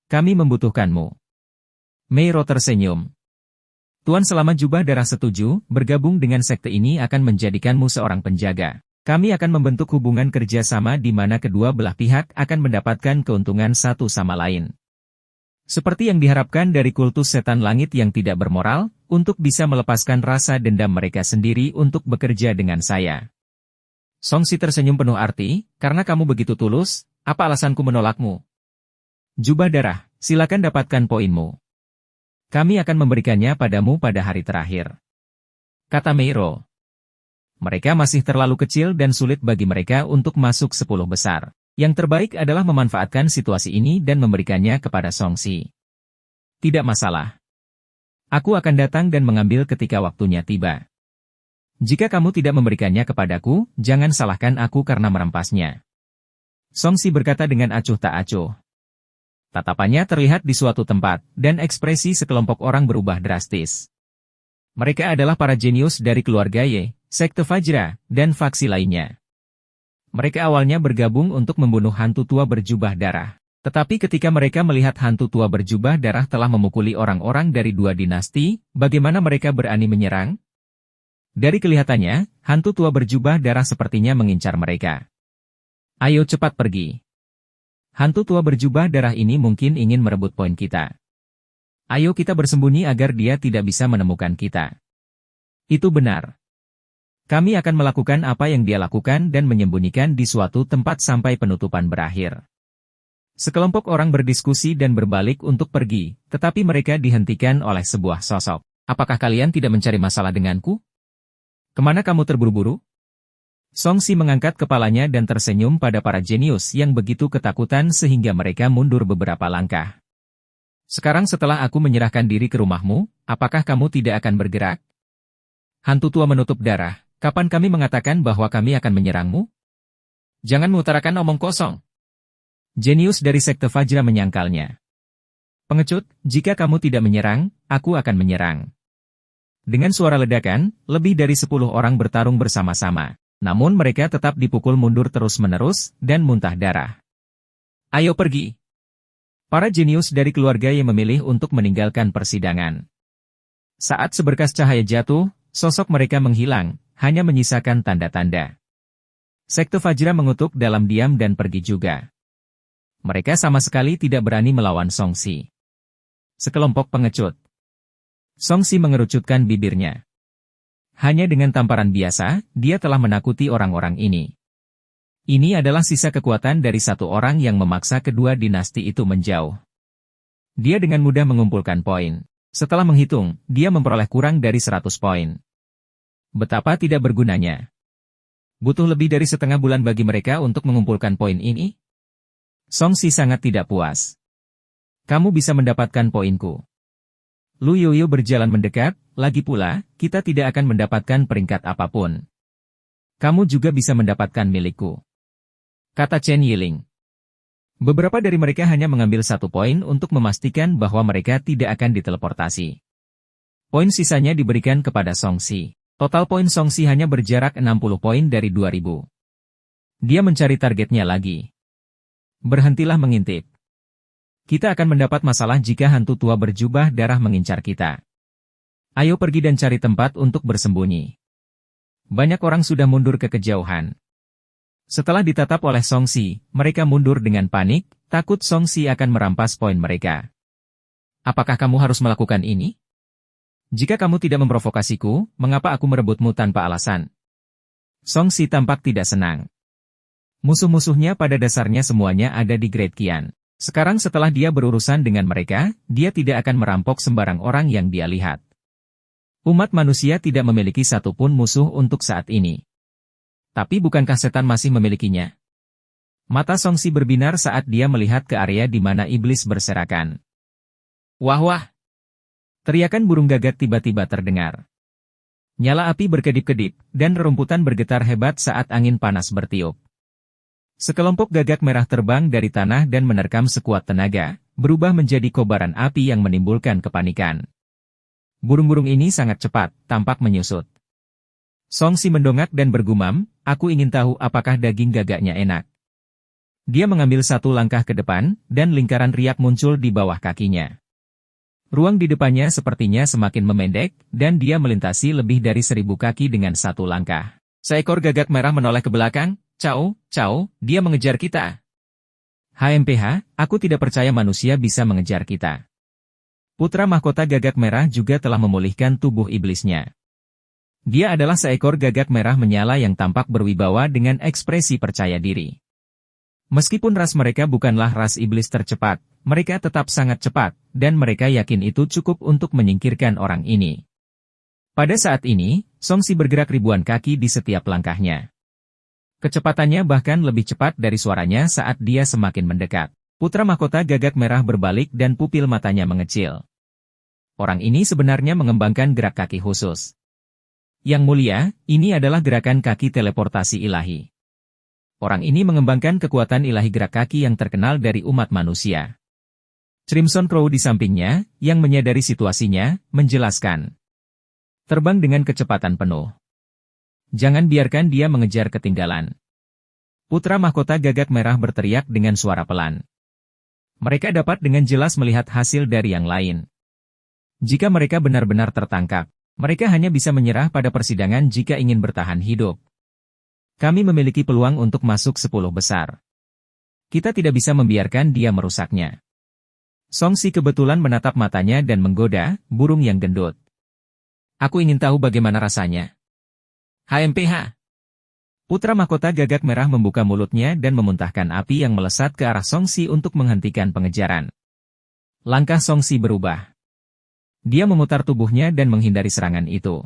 Kami membutuhkanmu. Meiro tersenyum. Tuan Selama Jubah Darah setuju, bergabung dengan sekte ini akan menjadikanmu seorang penjaga. Kami akan membentuk hubungan kerjasama di mana kedua belah pihak akan mendapatkan keuntungan satu sama lain. Seperti yang diharapkan dari kultus setan langit yang tidak bermoral, untuk bisa melepaskan rasa dendam mereka sendiri untuk bekerja dengan saya. Songsi tersenyum penuh arti, karena kamu begitu tulus, apa alasanku menolakmu? Jubah Darah, silakan dapatkan poinmu. Kami akan memberikannya padamu pada hari terakhir. Kata Meiro. Mereka masih terlalu kecil dan sulit bagi mereka untuk masuk 10 besar. Yang terbaik adalah memanfaatkan situasi ini dan memberikannya kepada Songsi. Tidak masalah. Aku akan datang dan mengambil ketika waktunya tiba. Jika kamu tidak memberikannya kepadaku, jangan salahkan aku karena merempasnya. Songsi berkata dengan acuh tak acuh. Tatapannya terlihat di suatu tempat, dan ekspresi sekelompok orang berubah drastis. Mereka adalah para jenius dari keluarga Ye, sekte Fajra, dan faksi lainnya. Mereka awalnya bergabung untuk membunuh hantu tua berjubah darah. Tetapi ketika mereka melihat hantu tua berjubah darah telah memukuli orang-orang dari dua dinasti, bagaimana mereka berani menyerang? Dari kelihatannya, hantu tua berjubah darah sepertinya mengincar mereka. Ayo cepat pergi. Hantu tua berjubah darah ini mungkin ingin merebut poin kita. Ayo kita bersembunyi agar dia tidak bisa menemukan kita. Itu benar. Kami akan melakukan apa yang dia lakukan dan menyembunyikan di suatu tempat sampai penutupan berakhir. Sekelompok orang berdiskusi dan berbalik untuk pergi, tetapi mereka dihentikan oleh sebuah sosok. Apakah kalian tidak mencari masalah denganku? Kemana kamu terburu-buru? Songsi mengangkat kepalanya dan tersenyum pada para jenius yang begitu ketakutan sehingga mereka mundur beberapa langkah. Sekarang setelah aku menyerahkan diri ke rumahmu, apakah kamu tidak akan bergerak? Hantu tua menutup darah, kapan kami mengatakan bahwa kami akan menyerangmu? Jangan mengutarakan omong kosong. Jenius dari sekte Fajra menyangkalnya. Pengecut, jika kamu tidak menyerang, aku akan menyerang. Dengan suara ledakan, lebih dari 10 orang bertarung bersama-sama. Namun mereka tetap dipukul mundur terus-menerus, dan muntah darah. Ayo pergi. Para jenius dari keluarga yang memilih untuk meninggalkan persidangan. Saat seberkas cahaya jatuh, sosok mereka menghilang, hanya menyisakan tanda-tanda. Sekte Fajra mengutuk dalam diam dan pergi juga. Mereka sama sekali tidak berani melawan Songsi. Sekelompok pengecut. Songsi mengerucutkan bibirnya. Hanya dengan tamparan biasa, dia telah menakuti orang-orang ini. Ini adalah sisa kekuatan dari satu orang yang memaksa kedua dinasti itu menjauh. Dia dengan mudah mengumpulkan poin. Setelah menghitung, dia memperoleh kurang dari 100 poin. Betapa tidak bergunanya. Butuh lebih dari setengah bulan bagi mereka untuk mengumpulkan poin ini? Songsi sangat tidak puas. Kamu bisa mendapatkan poinku. Lu Yoyo berjalan mendekat, lagi pula, kita tidak akan mendapatkan peringkat apapun. Kamu juga bisa mendapatkan milikku. Kata Chen Yiling. Beberapa dari mereka hanya mengambil 1 poin untuk memastikan bahwa mereka tidak akan diteleportasi. Poin sisanya diberikan kepada Songsi. Total poin Songsi hanya berjarak 60 poin dari 2000. Dia mencari targetnya lagi. Berhentilah mengintip. Kita akan mendapat masalah jika hantu tua berjubah darah mengincar kita. Ayo pergi dan cari tempat untuk bersembunyi. Banyak orang sudah mundur ke kejauhan. Setelah ditatap oleh Songsi, mereka mundur dengan panik, takut Songsi akan merampas poin mereka. Apakah kamu harus melakukan ini? Jika kamu tidak memprovokasiku, mengapa aku merebutmu tanpa alasan? Songsi tampak tidak senang. Musuh-musuhnya pada dasarnya semuanya ada di Great Qian. Sekarang setelah dia berurusan dengan mereka, dia tidak akan merampok sembarang orang yang dia lihat. Umat manusia tidak memiliki satupun musuh untuk saat ini. Tapi bukankah setan masih memilikinya? Mata Songsi berbinar saat dia melihat ke area di mana iblis berserakan. Wah! Teriakan burung gagak tiba-tiba terdengar. Nyala api berkedip-kedip, dan rerumputan bergetar hebat saat angin panas bertiup. Sekelompok gagak merah terbang dari tanah dan menerkam sekuat tenaga, berubah menjadi kobaran api yang menimbulkan kepanikan. Burung-burung ini sangat cepat, tampak menyusut. Songsi mendongak dan bergumam, aku ingin tahu apakah daging gagaknya enak. Dia mengambil satu langkah ke depan, dan lingkaran riak muncul di bawah kakinya. Ruang di depannya sepertinya semakin memendek, dan dia melintasi lebih dari 1.000 kaki dengan satu langkah. Seekor gagak merah menoleh ke belakang. Cao, dia mengejar kita. HMPH, aku tidak percaya manusia bisa mengejar kita. Putra mahkota gagak merah juga telah memulihkan tubuh iblisnya. Dia adalah seekor gagak merah menyala yang tampak berwibawa dengan ekspresi percaya diri. Meskipun ras mereka bukanlah ras iblis tercepat, mereka tetap sangat cepat, dan mereka yakin itu cukup untuk menyingkirkan orang ini. Pada saat ini, Songsi bergerak ribuan kaki di setiap langkahnya. Kecepatannya bahkan lebih cepat dari suaranya saat dia semakin mendekat. Putra mahkota gagak merah berbalik dan pupil matanya mengecil. Orang ini sebenarnya mengembangkan gerak kaki khusus. Yang mulia, ini adalah gerakan kaki teleportasi ilahi. Orang ini mengembangkan kekuatan ilahi gerak kaki yang terkenal dari umat manusia. Crimson Crow di sampingnya, yang menyadari situasinya, menjelaskan. Terbang dengan kecepatan penuh. Jangan biarkan dia mengejar ketinggalan. Putra mahkota gagak merah berteriak dengan suara pelan. Mereka dapat dengan jelas melihat hasil dari yang lain. Jika mereka benar-benar tertangkap, mereka hanya bisa menyerah pada persidangan jika ingin bertahan hidup. Kami memiliki peluang untuk masuk 10 besar. Kita tidak bisa membiarkan dia merusaknya. Songsi kebetulan menatap matanya dan menggoda burung yang gendut. Aku ingin tahu bagaimana rasanya. HMPH. Putra mahkota gagak merah membuka mulutnya dan memuntahkan api yang melesat ke arah Songsi untuk menghentikan pengejaran. Langkah Songsi berubah. Dia memutar tubuhnya dan menghindari serangan itu.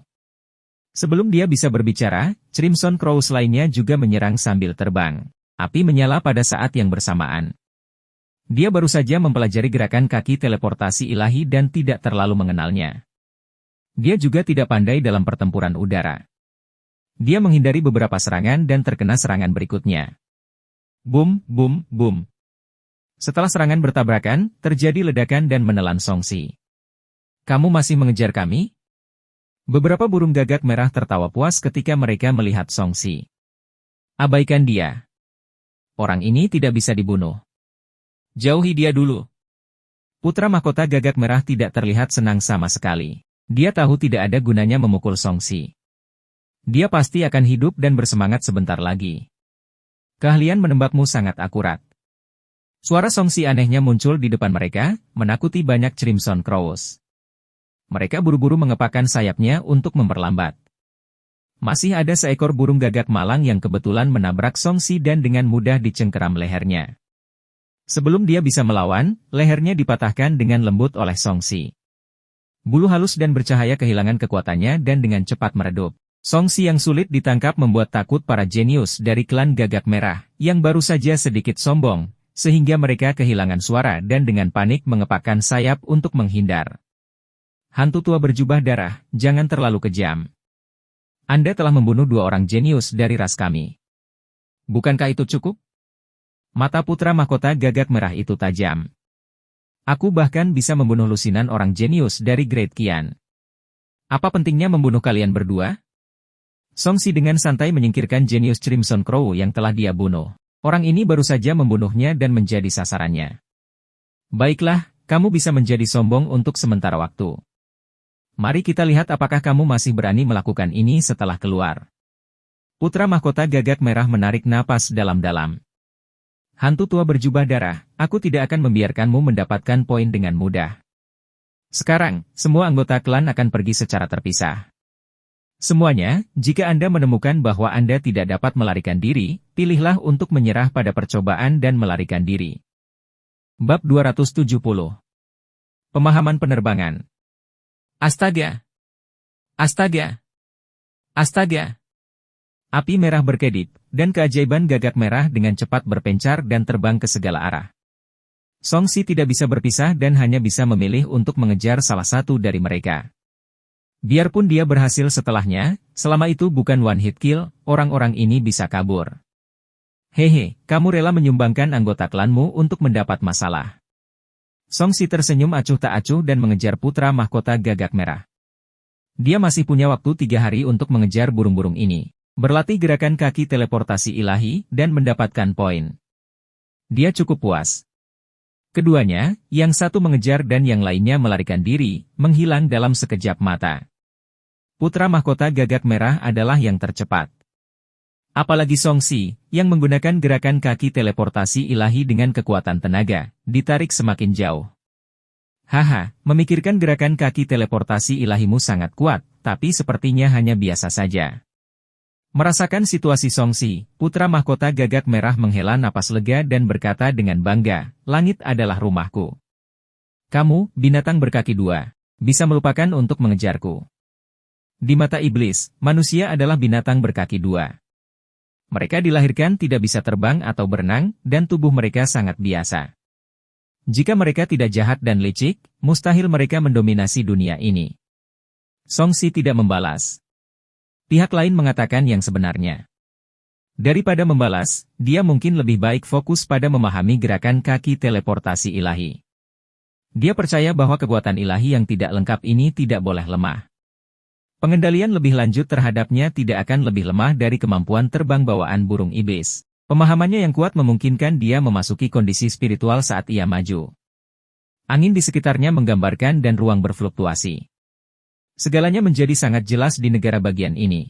Sebelum dia bisa berbicara, Crimson Crows lainnya juga menyerang sambil terbang. Api menyala pada saat yang bersamaan. Dia baru saja mempelajari gerakan kaki teleportasi ilahi dan tidak terlalu mengenalnya. Dia juga tidak pandai dalam pertempuran udara. Dia menghindari beberapa serangan dan terkena serangan berikutnya. Boom. Setelah serangan bertabrakan, terjadi ledakan dan menelan Songsi. Kamu masih mengejar kami? Beberapa burung gagak merah tertawa puas ketika mereka melihat Songsi. Abaikan dia. Orang ini tidak bisa dibunuh. Jauhi dia dulu. Putra mahkota gagak merah tidak terlihat senang sama sekali. Dia tahu tidak ada gunanya memukul Songsi. Dia pasti akan hidup dan bersemangat sebentar lagi. Keahlian menembakmu sangat akurat. Suara Songsi anehnya muncul di depan mereka, menakuti banyak Crimson Crows. Mereka buru-buru mengepakkan sayapnya untuk memperlambat. Masih ada seekor burung gagak malang yang kebetulan menabrak Songsi dan dengan mudah dicengkeram lehernya. Sebelum dia bisa melawan, lehernya dipatahkan dengan lembut oleh Songsi. Bulu halus dan bercahaya kehilangan kekuatannya dan dengan cepat meredup. Songsi yang sulit ditangkap membuat takut para jenius dari klan gagak merah, yang baru saja sedikit sombong, sehingga mereka kehilangan suara dan dengan panik mengepakkan sayap untuk menghindar. Hantu tua berjubah darah, jangan terlalu kejam. Anda telah membunuh 2 orang jenius dari ras kami. Bukankah itu cukup? Mata putra mahkota gagak merah itu tajam. Aku bahkan bisa membunuh lusinan orang jenius dari Great Qian. Apa pentingnya membunuh kalian berdua? Songsi dengan santai menyingkirkan jenius Crimson Crow yang telah dia bunuh. Orang ini baru saja membunuhnya dan menjadi sasarannya. Baiklah, kamu bisa menjadi sombong untuk sementara waktu. Mari kita lihat apakah kamu masih berani melakukan ini setelah keluar. Putra mahkota gagak merah menarik napas dalam-dalam. Hantu tua berjubah darah, aku tidak akan membiarkanmu mendapatkan poin dengan mudah. Sekarang, semua anggota klan akan pergi secara terpisah. Semuanya, jika Anda menemukan bahwa Anda tidak dapat melarikan diri, pilihlah untuk menyerah pada percobaan dan melarikan diri. Bab 270. Pemahaman penerbangan. Astaga! Astaga! Astaga! Api merah berkedip, dan keajaiban gagak merah dengan cepat berpencar dan terbang ke segala arah. Songsi tidak bisa berpisah dan hanya bisa memilih untuk mengejar salah satu dari mereka. Biarpun dia berhasil setelahnya, selama itu bukan one hit kill, orang-orang ini bisa kabur. Hehe, kamu rela menyumbangkan anggota klanmu untuk mendapat masalah. Songsi tersenyum acuh tak acuh dan mengejar putra mahkota gagak merah. Dia masih punya waktu 3 hari untuk mengejar burung-burung ini. berlatih gerakan kaki teleportasi ilahi, dan mendapatkan poin. Dia cukup puas. Keduanya, yang satu mengejar dan yang lainnya melarikan diri, menghilang dalam sekejap mata. Putra mahkota gagak merah adalah yang tercepat. Apalagi Songxi, yang menggunakan gerakan kaki teleportasi ilahi dengan kekuatan tenaga, ditarik semakin jauh. Haha, memikirkan gerakan kaki teleportasi ilahimu sangat kuat, tapi sepertinya hanya biasa saja. Merasakan situasi Songxi, putra mahkota gagak merah menghela napas lega dan berkata dengan bangga, langit adalah rumahku. Kamu, binatang berkaki dua, bisa melupakan untuk mengejarku. Di mata iblis, manusia adalah binatang berkaki dua. Mereka dilahirkan tidak bisa terbang atau berenang, dan tubuh mereka sangat biasa. Jika mereka tidak jahat dan licik, mustahil mereka mendominasi dunia ini. Songxi tidak membalas. Pihak lain mengatakan yang sebenarnya. Daripada membalas, dia mungkin lebih baik fokus pada memahami gerakan kaki teleportasi ilahi. Dia percaya bahwa kekuatan ilahi yang tidak lengkap ini tidak boleh lemah. Pengendalian lebih lanjut terhadapnya tidak akan lebih lemah dari kemampuan terbang bawaan burung iblis. Pemahamannya yang kuat memungkinkan dia memasuki kondisi spiritual saat ia maju. Angin di sekitarnya menggambarkan dan ruang berfluktuasi. Segalanya menjadi sangat jelas di negara bagian ini.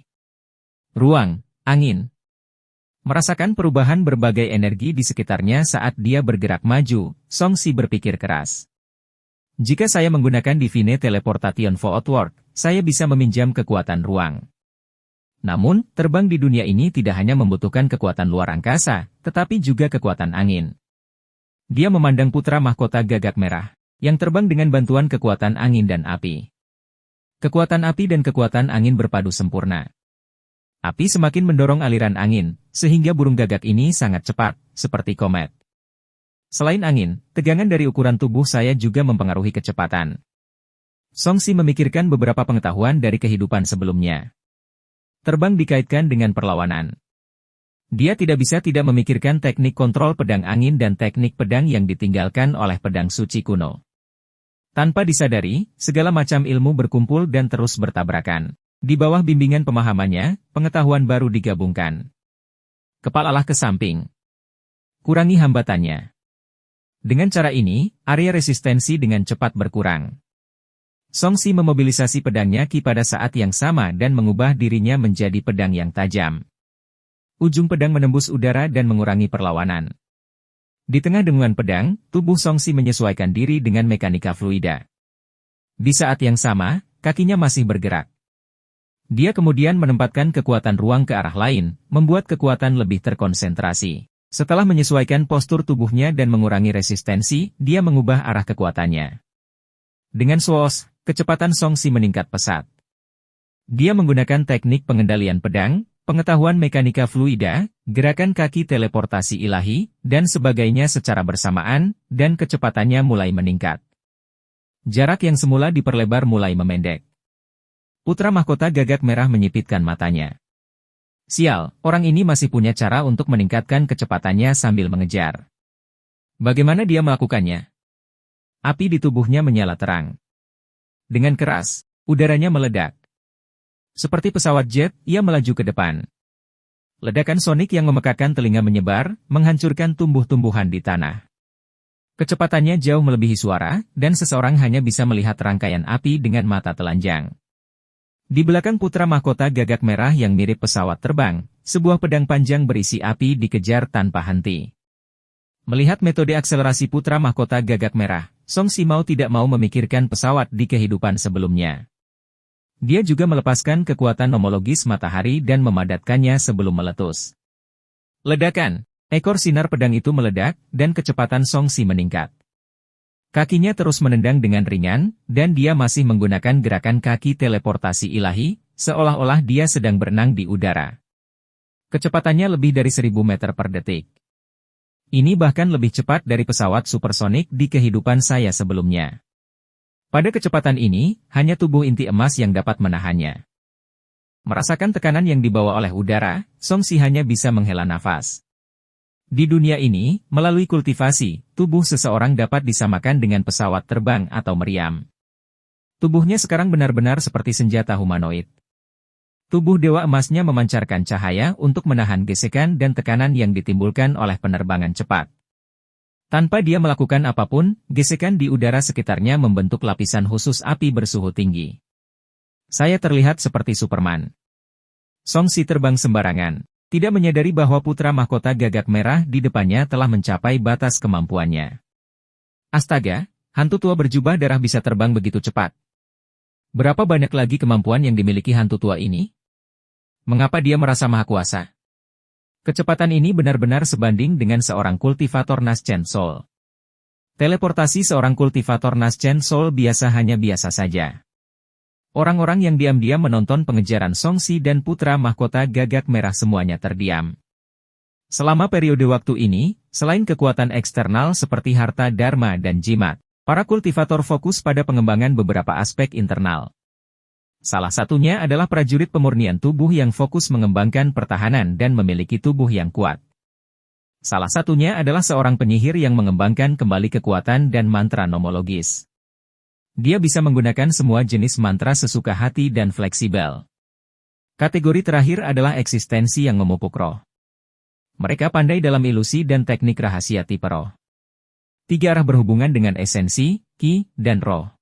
Ruang, angin. Merasakan perubahan berbagai energi di sekitarnya saat dia bergerak maju, Songxi berpikir keras. Jika saya menggunakan Divine Teleportation Footwork, saya bisa meminjam kekuatan ruang. Namun, terbang di dunia ini tidak hanya membutuhkan kekuatan luar angkasa, tetapi juga kekuatan angin. Dia memandang putra mahkota gagak merah, yang terbang dengan bantuan kekuatan angin dan api. Kekuatan api dan kekuatan angin berpadu sempurna. Api semakin mendorong aliran angin, sehingga burung gagak ini sangat cepat, seperti komet. Selain angin, tegangan dari ukuran tubuh saya juga mempengaruhi kecepatan. Songxi memikirkan beberapa pengetahuan dari kehidupan sebelumnya. Terbang dikaitkan dengan perlawanan. Dia tidak bisa tidak memikirkan teknik kontrol pedang angin dan teknik pedang yang ditinggalkan oleh pedang suci kuno. Tanpa disadari, segala macam ilmu berkumpul dan terus bertabrakan. Di bawah bimbingan pemahamannya, pengetahuan baru digabungkan. Kepalalah ke samping. Kurangi hambatannya. Dengan cara ini, area resistensi dengan cepat berkurang. Songxi memobilisasi pedangnya Qi pada saat yang sama dan mengubah dirinya menjadi pedang yang tajam. Ujung pedang menembus udara dan mengurangi perlawanan. Di tengah dengungan pedang, tubuh Songxi menyesuaikan diri dengan mekanika fluida. Di saat yang sama, kakinya masih bergerak. Dia kemudian menempatkan kekuatan ruang ke arah lain, membuat kekuatan lebih terkonsentrasi. Setelah menyesuaikan postur tubuhnya dan mengurangi resistensi, dia mengubah arah kekuatannya. Dengan swoosh, kecepatan Songxi meningkat pesat. Dia menggunakan teknik pengendalian pedang, pengetahuan mekanika fluida, gerakan kaki teleportasi ilahi, dan sebagainya secara bersamaan, dan kecepatannya mulai meningkat. Jarak yang semula diperlebar mulai memendek. Putra mahkota gagak merah menyipitkan matanya. Sial, orang ini masih punya cara untuk meningkatkan kecepatannya sambil mengejar. Bagaimana dia melakukannya? Api di tubuhnya menyala terang. Dengan keras, udaranya meledak. Seperti pesawat jet, ia melaju ke depan. Ledakan sonik yang memekakan telinga menyebar, menghancurkan tumbuh-tumbuhan di tanah. Kecepatannya jauh melebihi suara, dan seseorang hanya bisa melihat rangkaian api dengan mata telanjang. Di belakang putra mahkota gagak merah yang mirip pesawat terbang, sebuah pedang panjang berisi api dikejar tanpa henti. Melihat metode akselerasi putra mahkota gagak merah, Songxi mau tidak mau memikirkan pesawat di kehidupan sebelumnya. Dia juga melepaskan kekuatan homologis matahari dan memadatkannya sebelum meletus. Ledakan! Ekor sinar pedang itu meledak, dan kecepatan Songxi meningkat. Kakinya terus menendang dengan ringan, dan dia masih menggunakan gerakan kaki teleportasi ilahi, seolah-olah dia sedang berenang di udara. Kecepatannya lebih dari 1000 meter per detik. Ini bahkan lebih cepat dari pesawat supersonik di kehidupan saya sebelumnya. Pada kecepatan ini, hanya tubuh inti emas yang dapat menahannya. Merasakan tekanan yang dibawa oleh udara, Songxi hanya bisa menghela nafas. Di dunia ini, melalui kultivasi, tubuh seseorang dapat disamakan dengan pesawat terbang atau meriam. Tubuhnya sekarang benar-benar seperti senjata humanoid. Tubuh Dewa Emasnya memancarkan cahaya untuk menahan gesekan dan tekanan yang ditimbulkan oleh penerbangan cepat. Tanpa dia melakukan apapun, gesekan di udara sekitarnya membentuk lapisan khusus api bersuhu tinggi. Saya terlihat seperti Superman. Song Si terbang sembarangan, tidak menyadari bahwa putra mahkota gagak merah di depannya telah mencapai batas kemampuannya. Astaga, hantu tua berjubah darah bisa terbang begitu cepat. Berapa banyak lagi kemampuan yang dimiliki hantu tua ini? Mengapa dia merasa maha kuasa? Kecepatan ini benar-benar sebanding dengan seorang kultivator Naschen Soul. Teleportasi seorang kultivator Naschen Soul hanya biasa saja. Orang-orang yang diam-diam menonton pengejaran Song Si dan putra mahkota gagak merah semuanya terdiam. Selama periode waktu ini, selain kekuatan eksternal seperti harta dharma dan jimat, para kultivator fokus pada pengembangan beberapa aspek internal. Salah satunya adalah prajurit pemurnian tubuh yang fokus mengembangkan pertahanan dan memiliki tubuh yang kuat. Salah satunya adalah seorang penyihir yang mengembangkan kembali kekuatan dan mantra nomologis. Dia bisa menggunakan semua jenis mantra sesuka hati dan fleksibel. Kategori terakhir adalah eksistensi yang memupuk roh. Mereka pandai dalam ilusi dan teknik rahasia tipe roh. 3 arah berhubungan dengan esensi, ki, dan roh.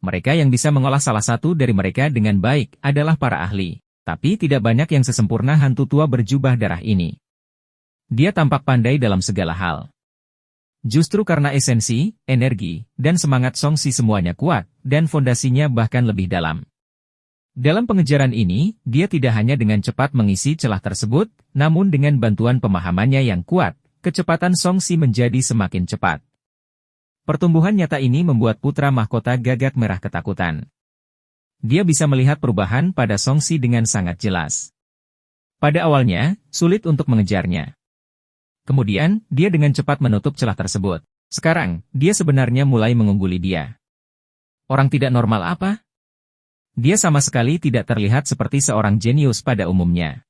Mereka yang bisa mengolah salah satu dari mereka dengan baik adalah para ahli, tapi tidak banyak yang sesempurna hantu tua berjubah darah ini. Dia tampak pandai dalam segala hal. Justru karena esensi, energi, dan semangat Song Si semuanya kuat, dan fondasinya bahkan lebih dalam. Dalam pengejaran ini, dia tidak hanya dengan cepat mengisi celah tersebut, namun dengan bantuan pemahamannya yang kuat, kecepatan Song Si menjadi semakin cepat. Pertumbuhan nyata ini membuat putra mahkota gagak merah ketakutan. Dia bisa melihat perubahan pada Song Si dengan sangat jelas. Pada awalnya, sulit untuk mengejarnya. Kemudian, dia dengan cepat menutup celah tersebut. Sekarang, dia sebenarnya mulai mengungguli dia. Orang tidak normal apa? Dia sama sekali tidak terlihat seperti seorang jenius pada umumnya.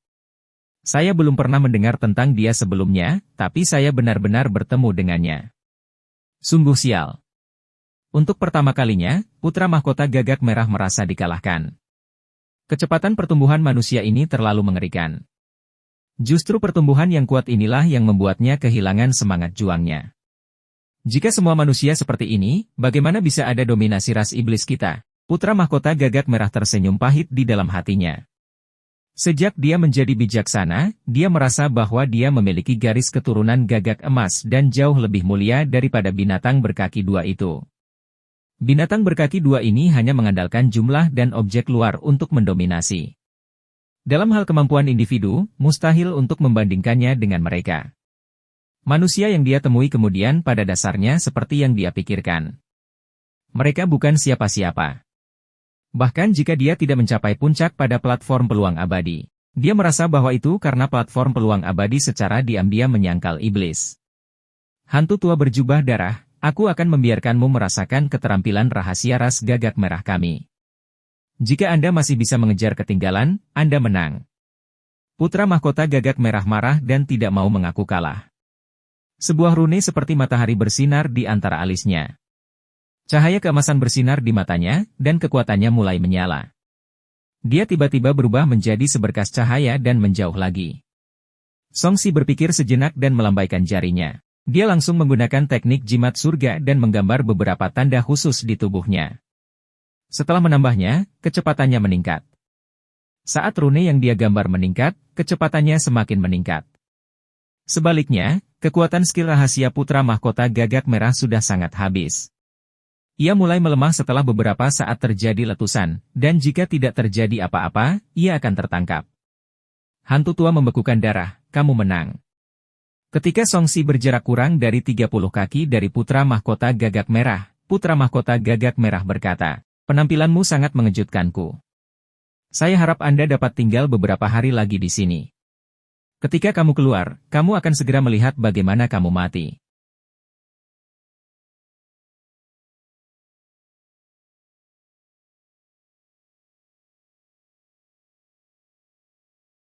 Saya belum pernah mendengar tentang dia sebelumnya, tapi saya benar-benar bertemu dengannya. Sungguh sial. Untuk pertama kalinya, putra mahkota gagak merah merasa dikalahkan. Kecepatan pertumbuhan manusia ini terlalu mengerikan. Justru pertumbuhan yang kuat inilah yang membuatnya kehilangan semangat juangnya. Jika semua manusia seperti ini, bagaimana bisa ada dominasi ras iblis kita? Putra mahkota gagak merah tersenyum pahit di dalam hatinya. Sejak dia menjadi bijaksana, dia merasa bahwa dia memiliki garis keturunan gagak emas dan jauh lebih mulia daripada binatang berkaki 2 itu. Binatang berkaki 2 ini hanya mengandalkan jumlah dan objek luar untuk mendominasi. Dalam hal kemampuan individu, mustahil untuk membandingkannya dengan mereka. Manusia yang dia temui kemudian pada dasarnya seperti yang dia pikirkan. Mereka bukan siapa-siapa. Bahkan jika dia tidak mencapai puncak pada platform peluang abadi, dia merasa bahwa itu karena platform peluang abadi secara diam-diam menyangkal iblis. Hantu tua berjubah darah, aku akan membiarkanmu merasakan keterampilan rahasia ras gagak merah kami. Jika Anda masih bisa mengejar ketinggalan, Anda menang. Putra mahkota gagak merah marah dan tidak mau mengaku kalah. Sebuah rune seperti matahari bersinar di antara alisnya. Cahaya keemasan bersinar di matanya, dan kekuatannya mulai menyala. Dia tiba-tiba berubah menjadi seberkas cahaya dan menjauh lagi. Song Si berpikir sejenak dan melambaikan jarinya. Dia langsung menggunakan teknik jimat surga dan menggambar beberapa tanda khusus di tubuhnya. Setelah menambahnya, kecepatannya meningkat. Saat rune yang dia gambar meningkat, kecepatannya semakin meningkat. Sebaliknya, kekuatan skill rahasia putra mahkota gagak merah sudah sangat habis. Ia mulai melemah setelah beberapa saat terjadi letusan, dan jika tidak terjadi apa-apa, ia akan tertangkap. Hantu tua membekukan darah, kamu menang. Ketika Song Si berjarak kurang dari 30 kaki dari putra mahkota gagak merah, putra mahkota gagak merah berkata, penampilanmu sangat mengejutkanku. Saya harap Anda dapat tinggal beberapa hari lagi di sini. Ketika kamu keluar, kamu akan segera melihat bagaimana kamu mati.